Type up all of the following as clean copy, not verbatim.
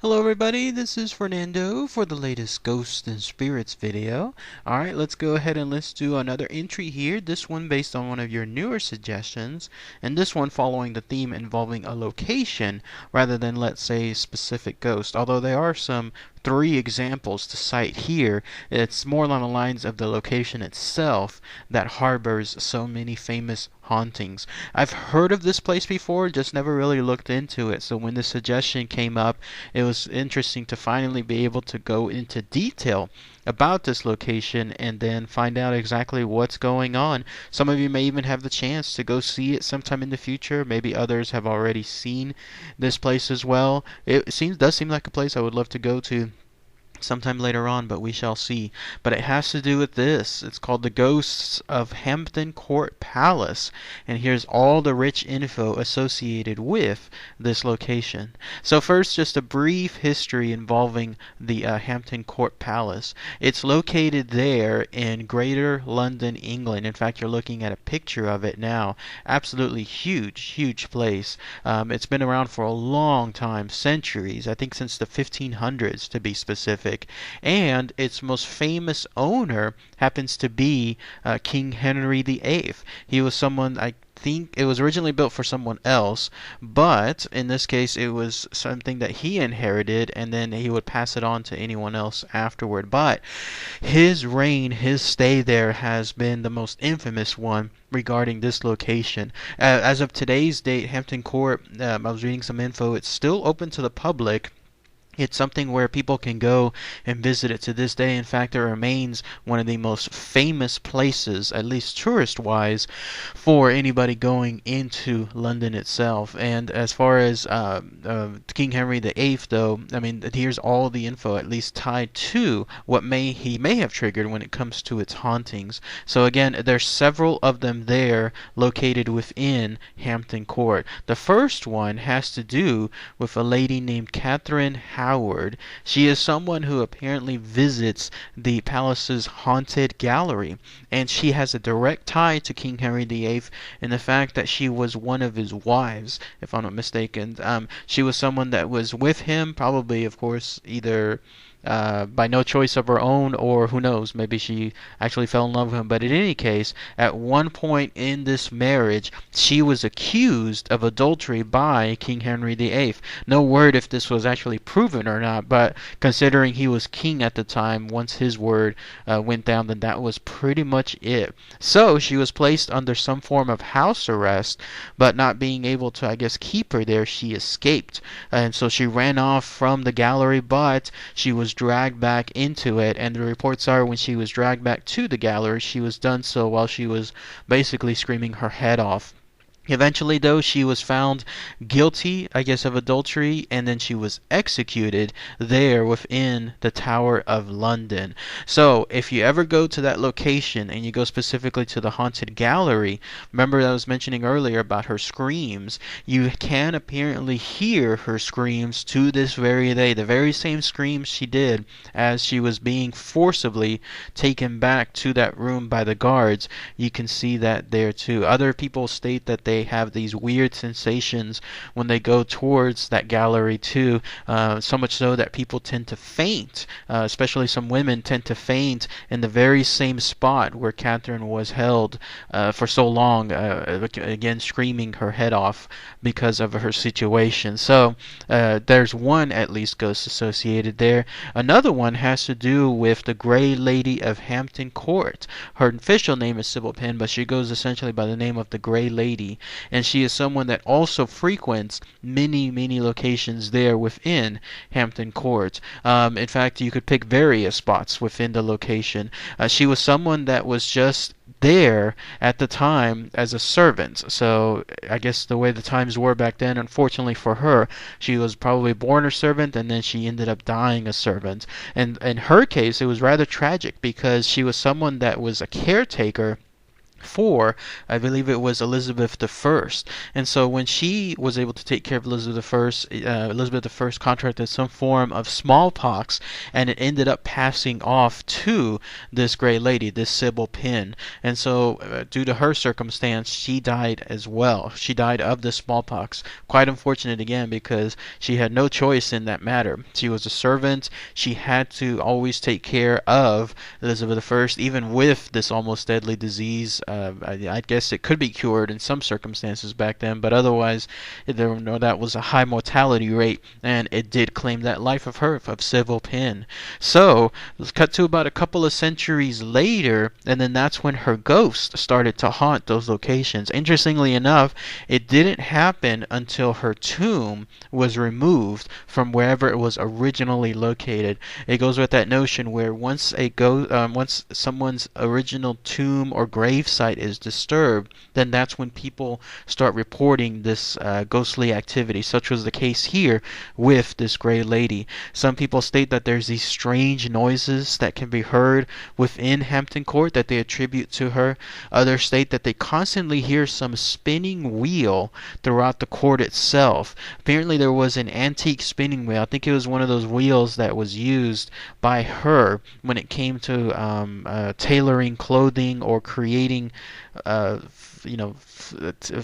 Hello everybody, this is Fernando for the latest Ghosts and Spirits video. Alright, let's go ahead and let's do another entry here, this one based on one of your newer suggestions, and this one following the theme involving a location rather than, let's say, specific ghost. Although there are some three examples to cite here, it's more along the lines of the location itself that harbors so many famous hauntings. I've heard of this place before, just never really looked into it, so when the suggestion came up, it was interesting to finally be able to go into detail about this location and then find out exactly what's going on. Some of you may even have the chance to go see it sometime in the future. Maybe others have already seen this place as well. Does seem like a place I would love to go to sometime later on, but we shall see. But it has to do with this. It's called The Ghosts of Hampton Court Palace, and here's all the rich info associated with this location. So first, just a brief history involving the Hampton Court Palace. It's located there in Greater London, England. In fact, you're looking at a picture of it now. Absolutely huge place. It's been around for a long time, centuries, I think since the 1500s to be specific. And its most famous owner happens to be King Henry VIII. He was someone, I think it was originally built for someone else, but in this case it was something that he inherited and then he would pass it on to anyone else afterward. But his reign, his stay there has been the most infamous one regarding this location. As of today's date, Hampton Court, I was reading some info, it's still open to the public. It's something where people can go and visit it to this day. In fact, it remains one of the most famous places, at least tourist-wise, for anybody going into London itself. And as far as King Henry VIII, though, I mean, here's all the info, at least tied to what he may have triggered when it comes to its hauntings. So again, there's several of them there located within Hampton Court. The first one has to do with a lady named Catherine Howard. She is someone who apparently visits the palace's haunted gallery, and she has a direct tie to King Henry VIII in the fact that she was one of his wives, if I'm not mistaken. She was someone that was with him, probably, of course, either by no choice of her own, or who knows, maybe she actually fell in love with him. But in any case, at one point in this marriage, she was accused of adultery by King Henry VIII. No word if this was actually proven or not, but considering he was king at the time, once his word went down, then that was pretty much it. So she was placed under some form of house arrest, but not being able to, I guess, keep her there, she escaped. And so she ran off from the gallery, but she was dragged back into it, and the reports are when she was dragged back to the gallery, she was done so while she was basically screaming her head off. Eventually, though, she was found guilty, I guess, of adultery, and then she was executed there within the Tower of London. So, if you ever go to that location, and you go specifically to the haunted gallery, remember I was mentioning earlier about her screams, you can apparently hear her screams to this very day, the very same screams she did as she was being forcibly taken back to that room by the guards. You can see that there too. Other people state that they have these weird sensations when they go towards that gallery too, so much so that people tend to faint, especially some women tend to faint in the very same spot where Catherine was held for so long, again screaming her head off because of her situation. So there's one at least ghost associated there. Another one has to do with the Grey Lady of Hampton Court. Her official name is Sybil Penn, but she goes essentially by the name of the Grey Lady, and she is someone that also frequents many locations there within Hampton Court. In fact, you could pick various spots within the location. She was someone that was just there at the time as a servant. So I guess the way the times were back then, unfortunately for her, she was probably born a servant and then she ended up dying a servant. And in her case, it was rather tragic because she was someone that was a caretaker for, I believe it was Elizabeth I. And so when she was able to take care of Elizabeth I contracted some form of smallpox, and it ended up passing off to this Gray Lady, this Sybil Penn. And so, due to her circumstance, she died as well. She died of the smallpox. Quite unfortunate again, because she had no choice in that matter. She was a servant. She had to always take care of Elizabeth I, even with this almost deadly disease. I guess it could be cured in some circumstances back then, but otherwise, that was a high mortality rate, and it did claim that life of her, of Sybil Penn. So, let's cut to about a couple of centuries later, and then that's when her ghost started to haunt those locations. Interestingly enough, it didn't happen until her tomb was removed from wherever it was originally located. It goes with that notion where once someone's original tomb or grave site is disturbed, then that's when people start reporting this ghostly activity. Such was the case here with this Gray Lady. Some people state that there's these strange noises that can be heard within Hampton Court that they attribute to her. Others state that they constantly hear some spinning wheel throughout the court itself. Apparently there was an antique spinning wheel. I think it was one of those wheels that was used by her when it came to tailoring clothing or creating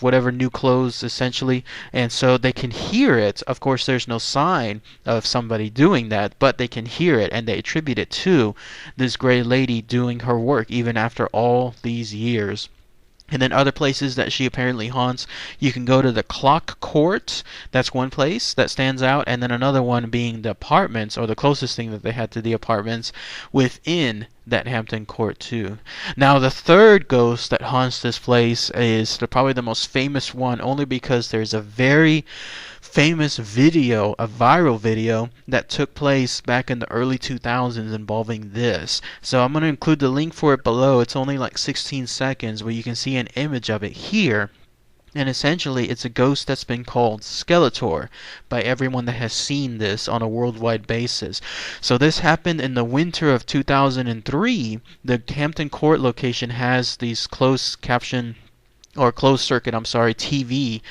whatever new clothes essentially. And so they can hear it. Of course, there's no sign of somebody doing that, but they can hear it, and they attribute it to this Gray Lady doing her work even after all these years. And then other places that she apparently haunts, you can go to the Clock Court. That's one place that stands out. And then another one being the apartments, or the closest thing that they had to the apartments within that Hampton Court too. Now the third ghost that haunts this place is probably the most famous one, only because there's a very famous video, a viral video that took place back in the early 2000s involving this. So I'm going to include the link for it below. It's only like 16 seconds, but you can see an image of it here. And essentially, it's a ghost that's been called Skeletor by everyone that has seen this on a worldwide basis. So this happened in the winter of 2003. The Hampton Court location has these closed circuit TV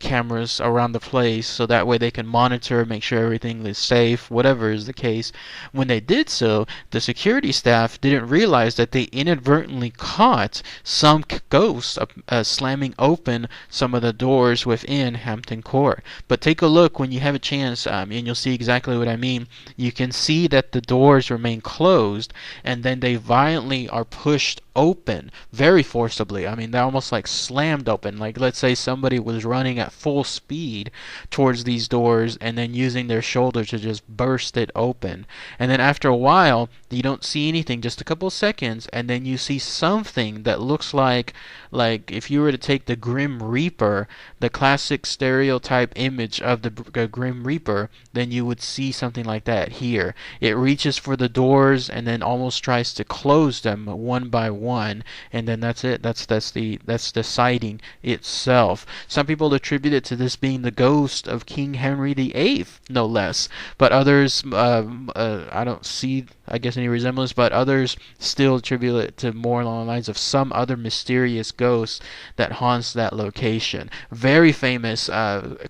cameras around the place, so that way they can monitor, make sure everything is safe, whatever is the case. When they did so, the security staff didn't realize that they inadvertently caught some ghosts slamming open some of the doors within Hampton Court. But take a look when you have a chance, and you'll see exactly what I mean. You can see that the doors remain closed, and then they violently are pushed open very forcibly. I mean, they're almost like slammed open. Like, let's say somebody was running at full speed towards these doors and then using their shoulder to just burst it open. And then after a while, you don't see anything, just a couple seconds, and then you see something that looks like if you were to take the Grim Reaper, the classic stereotype image of the Grim Reaper, then you would see something like that here. It reaches for the doors and then almost tries to close them one by one, and then that's it. That's the sighting itself. Some people attribute it to this being the ghost of King Henry VIII, no less. But others, I don't see, I guess, any resemblance, but others still attribute it to more along the lines of some other mysterious ghost that haunts that location. Very famous,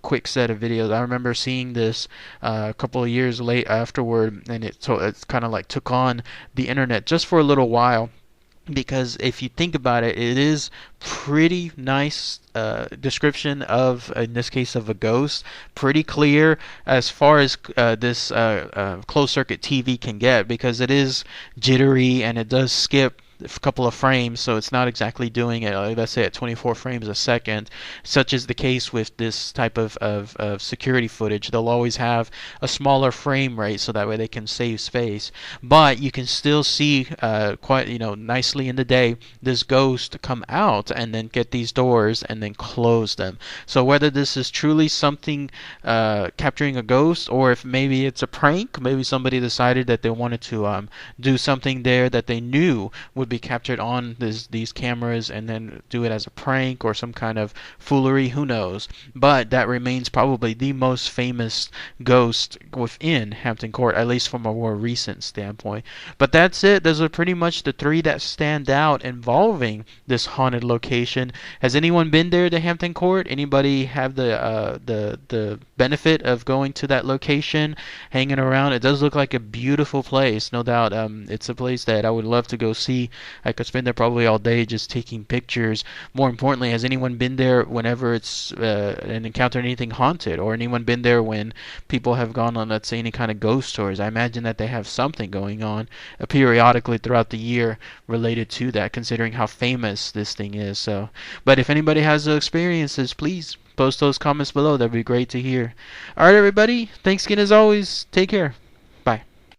quick set of videos. I remember seeing this a couple of years late afterward, and it kind of like took on the internet just for a little while. Because if you think about it, it is pretty nice description of, in this case, of a ghost. Pretty clear as far as this closed circuit TV can get, because it is jittery and it does skip a couple of frames, so it's not exactly doing it, let's say, at 24 frames a second. Such is the case with this type of security footage. They'll always have a smaller frame rate so that way they can save space. But you can still see quite nicely in the day this ghost come out and then get these doors and then close them. So whether this is truly something capturing a ghost, or if maybe it's a prank, maybe somebody decided that they wanted to do something there that they knew would would be captured on these cameras and then do it as a prank or some kind of foolery, who knows. But that remains probably the most famous ghost within Hampton Court, at least from a more recent standpoint. But that's it. Those are pretty much the three that stand out involving this haunted location. Has anyone been there to Hampton Court? Anybody have the benefit of going to that location, hanging around? It does look like a beautiful place, no doubt. It's a place that I would love to go see. I could spend there probably all day just taking pictures. More importantly, has anyone been there whenever it's and encountered anything haunted, or anyone been there when people have gone on, let's say, any kind of ghost tours? I imagine that they have something going on periodically throughout the year related to that, considering how famous this thing is. So, but if anybody has experiences, please post those comments below. That'd be great to hear. All right, everybody. Thanks again as always. Take care.